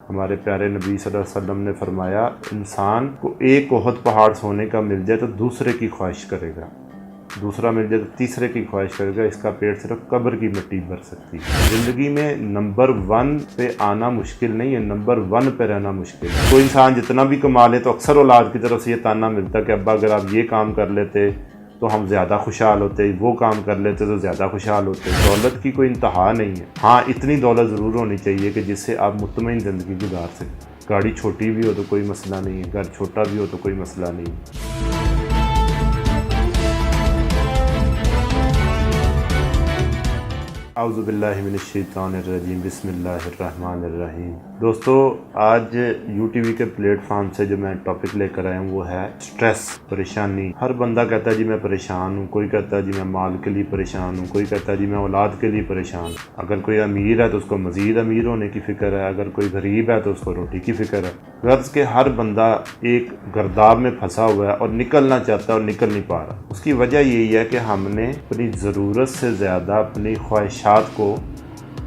ہمارے پیارے نبی صلی اللہ علیہ وسلم نے فرمایا، انسان کو ایک احد پہاڑ سونے کا مل جائے تو دوسرے کی خواہش کرے گا، دوسرا مل جائے تو تیسرے کی خواہش کرے گا، اس کا پیٹ صرف قبر کی مٹی بھر سکتی ہے۔ زندگی میں نمبر 1 پہ آنا مشکل نہیں ہے، نمبر 1 پہ رہنا مشکل ہے۔ کوئی انسان جتنا بھی کما لے تو اکثر اولاد کی طرف سے یہ تانا ملتا ہے کہ ابا اگر آپ یہ کام کر لیتے تو ہم زیادہ خوشحال ہوتے، وہ کام کر لیتے تو زیادہ خوشحال ہوتے۔ دولت کی کوئی انتہا نہیں ہے، ہاں اتنی دولت ضرور ہونی چاہیے کہ جس سے آپ مطمئن زندگی گزار سکیں۔ گاڑی چھوٹی بھی ہو تو کوئی مسئلہ نہیں ہے، گھر چھوٹا بھی ہو تو کوئی مسئلہ نہیں ہے۔ اعوذ باللہ من الشیطان الرجیم، بسم اللہ الرحمن الرحیم۔ دوستو، آج یو ٹی وی کے پلیٹ فارم سے جو میں ٹاپک لے کر آیا ہوں وہ ہے سٹریس، پریشانی۔ ہر بندہ کہتا ہے جی میں پریشان ہوں، کوئی کہتا ہے جی میں مال کے لیے پریشان ہوں، کوئی کہتا ہے جی میں اولاد کے لیے پریشان ہوں۔ اگر کوئی امیر ہے تو اس کو مزید امیر ہونے کی فکر ہے، اگر کوئی غریب ہے تو اس کو روٹی کی فکر ہے۔ غرض کہ ہر بندہ ایک گرداب میں پھنسا ہوا ہے اور نکلنا چاہتا ہے اور نکل نہیں پا رہا۔ اس کی وجہ یہی ہے کہ ہم نے اپنی ضرورت سے زیادہ اپنی خواہشات کو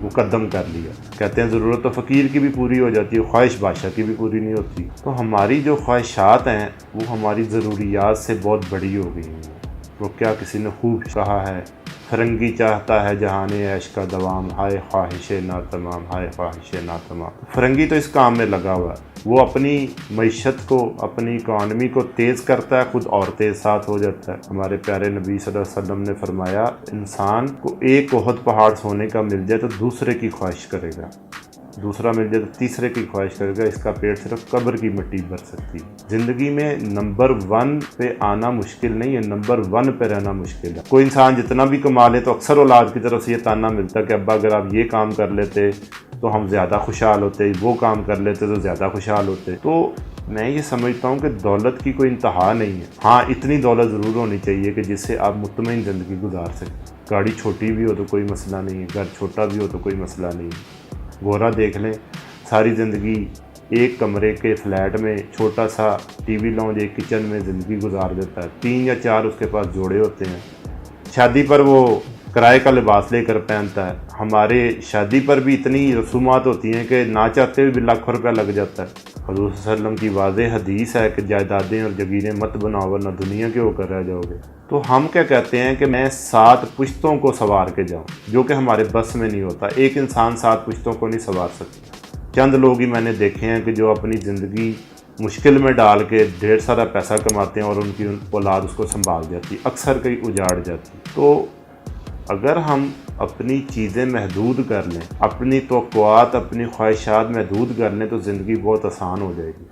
مقدم کر لیا۔ کہتے ہیں ضرورت تو فقیر کی بھی پوری ہو جاتی ہے، خواہش بادشاہ کی بھی پوری نہیں ہوتی۔ تو ہماری جو خواہشات ہیں وہ ہماری ضروریات سے بہت بڑی ہو گئی ہیں۔ وہ کیا کسی نے خوب کہا ہے، فرنگی چاہتا ہے جہان عیش کا دوام، ہائے خواہش ناتمام، ہائے خواہش ناتمام۔ فرنگی تو اس کام میں لگا ہوا ہے، وہ اپنی معیشت کو، اپنی اکانومی کو تیز کرتا ہے، خود اور تیز ساتھ ہو جاتا ہے۔ ہمارے پیارے نبی صلی اللہ علیہ وسلم نے فرمایا، انسان کو ایک احد پہاڑ سونے کا مل جائے تو دوسرے کی خواہش کرے گا، دوسرا مل جائے تو تیسرے کی خواہش کرے گا، اس کا پیٹ صرف قبر کی مٹی بھر سکتی ہے۔ زندگی میں نمبر 1 پہ آنا مشکل نہیں ہے، نمبر 1 پہ رہنا مشکل ہے۔ کوئی انسان جتنا بھی کما لے تو اکثر اولاد کی طرف سے یہ تانا ملتا ہے کہ ابا اگر آپ یہ کام کر لیتے تو ہم زیادہ خوشحال ہوتے، وہ کام کر لیتے تو زیادہ خوشحال ہوتے۔ تو میں یہ سمجھتا ہوں کہ دولت کی کوئی انتہا نہیں ہے، ہاں اتنی دولت ضرور ہونی چاہیے کہ جس سے آپ مطمئن زندگی گزار سکیں۔ گاڑی چھوٹی بھی ہو تو کوئی مسئلہ نہیں ہے، گھر چھوٹا بھی ہو تو کوئی مسئلہ نہیں ہے۔ گورا دیکھ لیں، ساری زندگی ایک کمرے کے فلیٹ میں چھوٹا سا ٹی وی لاؤنج، ایک کچن میں زندگی گزار دیتا ہے، 3 یا 4 اس کے پاس جوڑے ہوتے ہیں۔ شادی پر وہ کرائے کا لباس لے کر پہنتا ہے۔ ہمارے شادی پر بھی اتنی رسومات ہوتی ہیں کہ نہ چاہتے ہوئے بھی لاکھوں روپیہ لگ جاتا ہے۔ حضور صلی اللہ علیہ وسلم کی واضح حدیث ہے کہ جائیدادیں اور جگیریں مت بناؤ ورنہ دنیا کے ہو کر رہ جاؤ گے۔ تو ہم کیا کہتے ہیں کہ میں 7 پشتوں کو سوار کے جاؤں، جو کہ ہمارے بس میں نہیں ہوتا۔ ایک انسان 7 پشتوں کو نہیں سوار سکتا۔ چند لوگ ہی میں نے دیکھے ہیں کہ جو اپنی زندگی مشکل میں ڈال کے ڈھیر سارا پیسہ کماتے ہیں اور ان کی اولاد اس کو سنبھال جاتی، اکثر کئی اجاڑ جاتی۔ تو اگر ہم اپنی چیزیں محدود کر لیں، اپنی توقعات، اپنی خواہشات محدود کر لیں تو زندگی بہت آسان ہو جائے گی۔